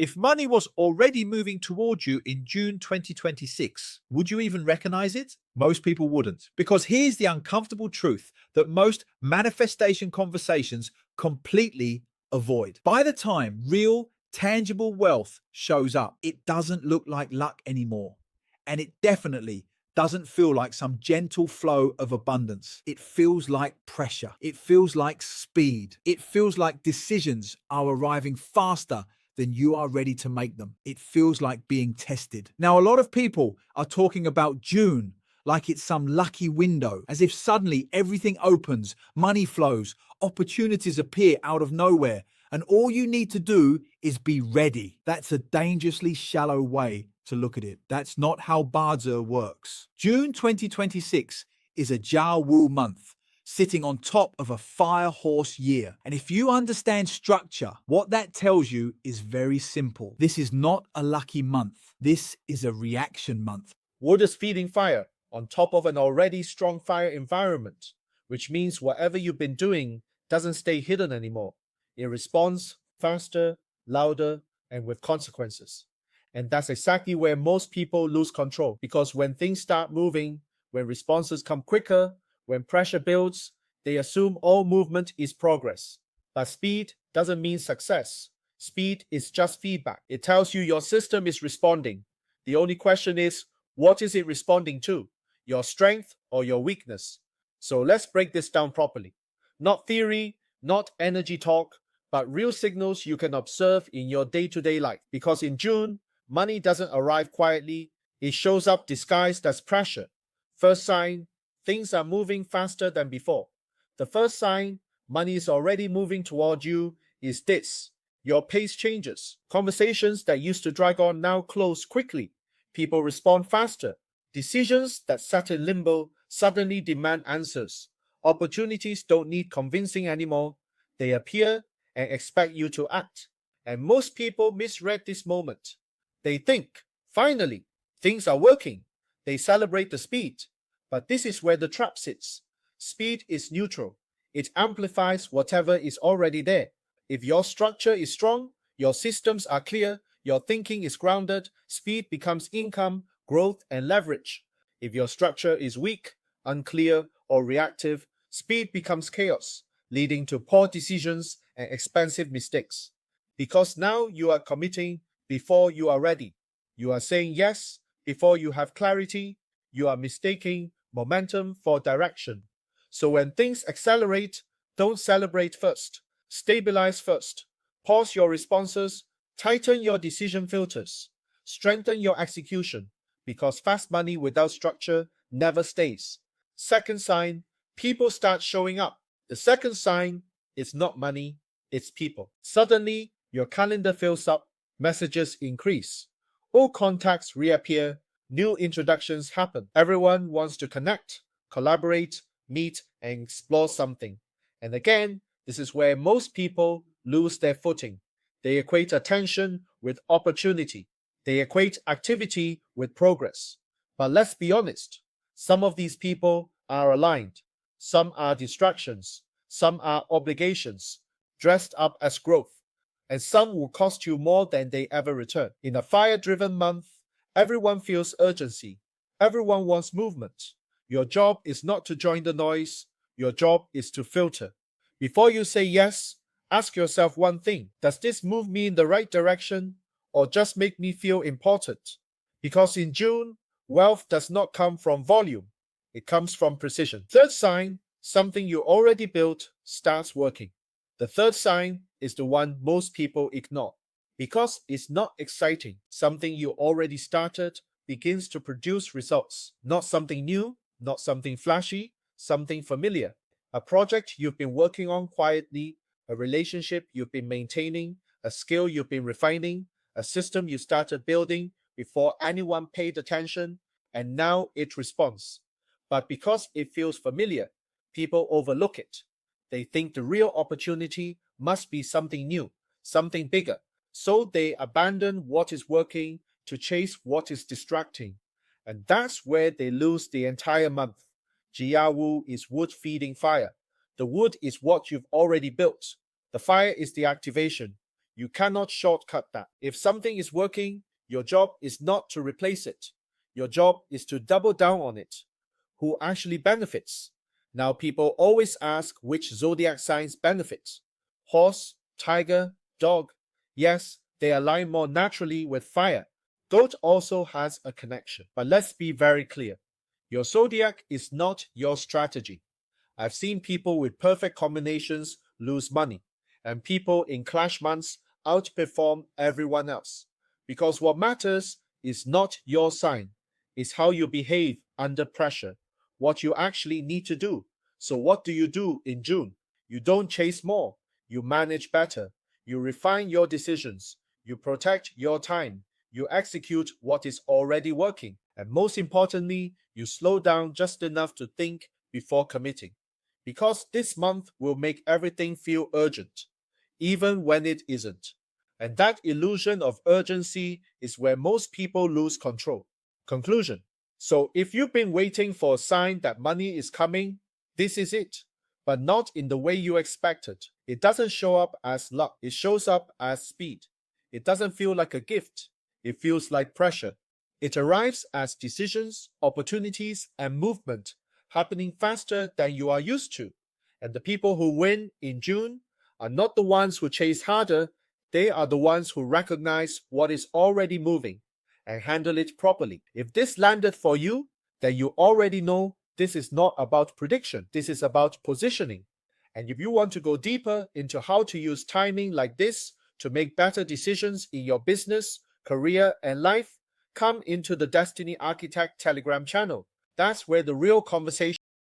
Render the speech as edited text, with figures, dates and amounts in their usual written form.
If money was already moving towards you in June 2026, would you even recognize it? Most people wouldn't. Because here's the uncomfortable truth that most manifestation conversations completely avoid. By the time real, tangible wealth shows up, it doesn't look like luck anymore. And it definitely doesn't feel like some gentle flow of abundance. It feels like pressure. It feels like speed. It feels like decisions are arriving faster than you are ready to make them. It feels like being tested. Now, a lot of people are talking about June like it's some lucky window, as if suddenly everything opens, money flows, opportunities appear out of nowhere, and all you need to do is be ready. That's a dangerously shallow way to look at it. That's not how busier works. June 2026 is a Jiawu month, sitting on top of a fire horse year. And if you understand structure, what that tells you is very simple. This is not a lucky month. This is a reaction month. Wood is feeding fire on top of an already strong fire environment, which means whatever you've been doing doesn't stay hidden anymore. It responds faster, louder, and with consequences. And that's exactly where most people lose control, because when things start moving, when responses come quicker, when pressure builds, they assume all movement is progress. But speed doesn't mean success. Speed is just feedback. It tells you your system is responding. The only question is, what is it responding to? Your strength or your weakness? So let's break this down properly. Not theory, not energy talk, but real signals you can observe in your day-to-day life. Because in June, money doesn't arrive quietly. It shows up disguised as pressure. First sign, things are moving faster than before. The first sign, money is already moving toward you, is this. Your pace changes. Conversations that used to drag on now close quickly. People respond faster. Decisions that sat in limbo suddenly demand answers. Opportunities don't need convincing anymore. They appear and expect you to act. And most people misread this moment. They think, finally, things are working. They celebrate the speed. But this is where the trap sits. Speed is neutral. It amplifies whatever is already there. If your structure is strong, your systems are clear, your thinking is grounded, speed becomes income, growth, and leverage. If your structure is weak, unclear, or reactive, speed becomes chaos, leading to poor decisions and expensive mistakes. Because now you are committing before you are ready. You are saying yes before you have clarity. You are mistaking momentum for direction. So when things accelerate, don't celebrate first. Stabilize first. Pause your responses. Tighten your decision filters. Strengthen your execution. Because fast money without structure never stays. Second sign, people start showing up. The second sign is not money, it's people. Suddenly, your calendar fills up, messages increase. Old contacts reappear, new introductions happen. Everyone wants to connect, collaborate, meet, and explore something. And again, this is where most people lose their footing. They equate attention with opportunity. They equate activity with progress. But let's be honest, some of these people are aligned. Some are distractions. Some are obligations, dressed up as growth. And some will cost you more than they ever return. In a fire-driven month, everyone feels urgency. Everyone wants movement. Your job is not to join the noise. Your job is to filter. Before you say yes, ask yourself one thing. Does this move me in the right direction or just make me feel important? Because in June, wealth does not come from volume. It comes from precision. Third sign, something you already built starts working. The third sign is the one most people ignore. Because it's not exciting. Something you already started begins to produce results. Not something new, not something flashy, something familiar. A project you've been working on quietly, a relationship you've been maintaining, a skill you've been refining, a system you started building before anyone paid attention, and now it responds. But because it feels familiar, people overlook it. They think the real opportunity must be something new, something bigger. So they abandon what is working to chase what is distracting. And that's where they lose the entire month. Jiawu is wood feeding fire. The wood is what you've already built. The fire is the activation. You cannot shortcut that. If something is working, your job is not to replace it. Your job is to double down on it. Who actually benefits? Now, people always ask which zodiac signs benefits. Horse, tiger, dog. Yes, they align more naturally with fire. Goat also has a connection. But let's be very clear. Your zodiac is not your strategy. I've seen people with perfect combinations lose money, and people in clash months outperform everyone else. Because what matters is not your sign, it's how you behave under pressure, what you actually need to do. So what do you do in June? You don't chase more, you manage better, you refine your decisions, you protect your time, you execute what is already working, and most importantly, you slow down just enough to think before committing. Because this month will make everything feel urgent, even when it isn't. And that illusion of urgency is where most people lose control. Conclusion. So if you've been waiting for a sign that money is coming, this is it. But not in the way you expected. It doesn't show up as luck, it shows up as speed. It doesn't feel like a gift, it feels like pressure. It arrives as decisions, opportunities, and movement happening faster than you are used to. And the people who win in June are not the ones who chase harder, they are the ones who recognize what is already moving and handle it properly. If this landed for you, then you already know this is not about prediction, this is about positioning. And if you want to go deeper into how to use timing like this to make better decisions in your business, career, and life, come into the Destiny Architect Telegram channel. That's where the real conversation